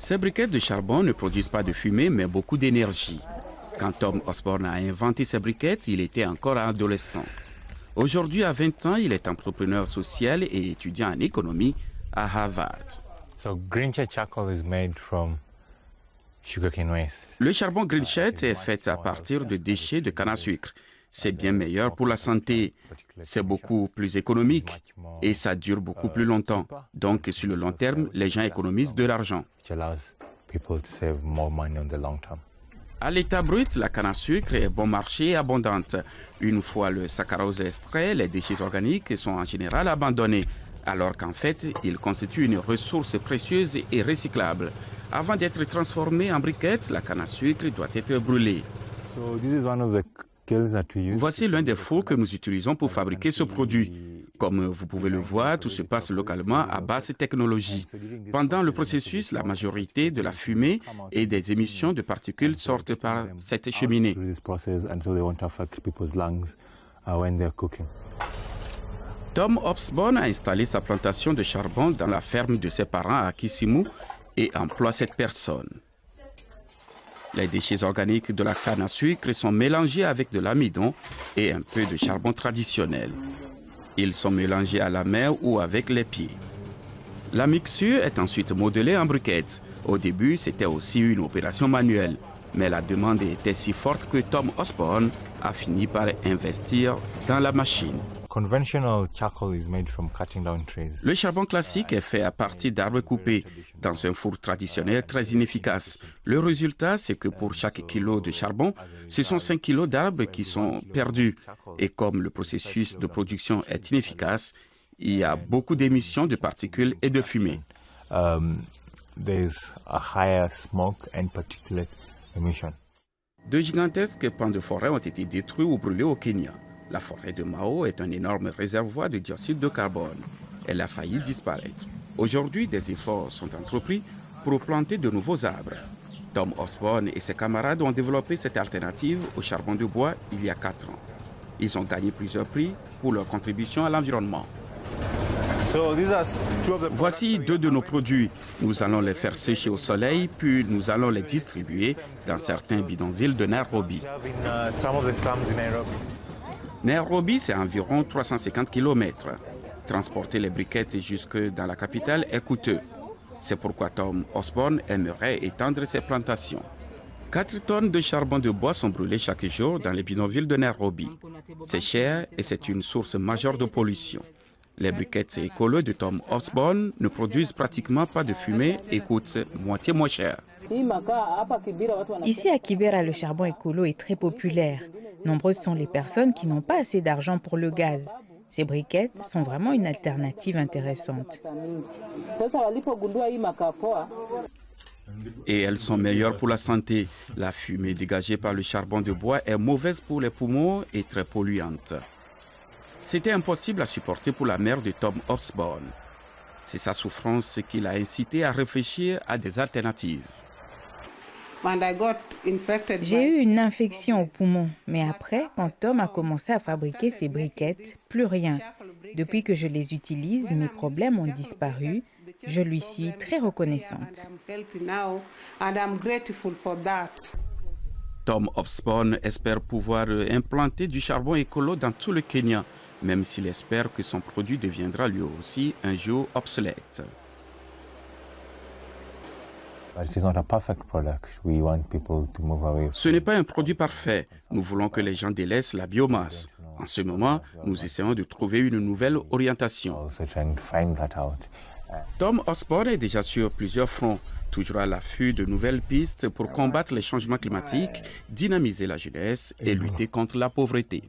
Ces briquettes de charbon ne produisent pas de fumée, mais beaucoup d'énergie. Quand Tom Osborne a inventé ces briquettes, il était encore adolescent. Aujourd'hui, à 20 ans, il est entrepreneur social et étudiant en économie à Harvard. Le charbon Greenchet est fait à partir de déchets de canne à sucre. C'est bien meilleur pour la santé. C'est beaucoup plus économique et ça dure beaucoup plus longtemps. Donc, sur le long terme, les gens économisent de l'argent. À l'état brut, la canne à sucre est bon marché et abondante. Une fois le saccharose extrait, les déchets organiques sont en général abandonnés, alors qu'en fait, ils constituent une ressource précieuse et recyclable. Avant d'être transformée en briquettes, la canne à sucre doit être brûlée. Voici l'un des fours que nous utilisons pour fabriquer ce produit. Comme vous pouvez le voir, tout se passe localement à basse technologie. Pendant le processus, la majorité de la fumée et des émissions de particules sortent par cette cheminée. Tom Osborne a installé sa plantation de charbon dans la ferme de ses parents à Kisumu et emploie 7 personnes. Les déchets organiques de la canne à sucre sont mélangés avec de l'amidon et un peu de charbon traditionnel. Ils sont mélangés à la main ou avec les pieds. La mixture est ensuite modelée en briquettes. Au début, c'était aussi une opération manuelle, mais la demande était si forte que Tom Osborne a fini par investir dans la machine. Le charbon classique est fait à partir d'arbres coupés, dans un four traditionnel très inefficace. Le résultat, c'est que pour chaque kilo de charbon, ce sont 5 kilos d'arbres qui sont perdus. Et comme le processus de production est inefficace, il y a beaucoup d'émissions de particules et de fumée. De gigantesques pans de forêt ont été détruits ou brûlés au Kenya. La forêt de Mao est un énorme réservoir de dioxyde de carbone. Elle a failli disparaître. Aujourd'hui, des efforts sont entrepris pour planter de nouveaux arbres. Tom Osborne et ses camarades ont développé cette alternative au charbon de bois il y a 4 ans. Ils ont gagné plusieurs prix pour leur contribution à l'environnement. Voici 2 de nos produits. Nous allons les faire sécher au soleil, puis nous allons les distribuer dans certains bidonvilles de Nairobi. Nairobi, c'est environ 350 km. Transporter les briquettes jusque dans la capitale est coûteux. C'est pourquoi Tom Osborne aimerait étendre ses plantations. 4 tonnes de charbon de bois sont brûlées chaque jour dans les bidonvilles de Nairobi. C'est cher et c'est une source majeure de pollution. Les briquettes écolo de Tom Osborne ne produisent pratiquement pas de fumée et coûtent moitié moins cher. Ici à Kibera, le charbon écolo est très populaire. Nombreuses sont les personnes qui n'ont pas assez d'argent pour le gaz. Ces briquettes sont vraiment une alternative intéressante. Et elles sont meilleures pour la santé. La fumée dégagée par le charbon de bois est mauvaise pour les poumons et très polluante. C'était impossible à supporter pour la mère de Tom Osborne. C'est sa souffrance qui l'a incité à réfléchir à des alternatives. J'ai eu une infection au poumon, mais après, quand Tom a commencé à fabriquer ses briquettes, plus rien. Depuis que je les utilise, mes problèmes ont disparu. Je lui suis très reconnaissante. Tom Osborne espère pouvoir implanter du charbon écolo dans tout le Kenya, même s'il espère que son produit deviendra lui aussi un jour obsolète. Ce n'est pas un produit parfait. Nous voulons que les gens délaissent la biomasse. En ce moment, nous essayons de trouver une nouvelle orientation. Tom Osborne est déjà sur plusieurs fronts, toujours à l'affût de nouvelles pistes pour combattre les changements climatiques, dynamiser la jeunesse et lutter contre la pauvreté.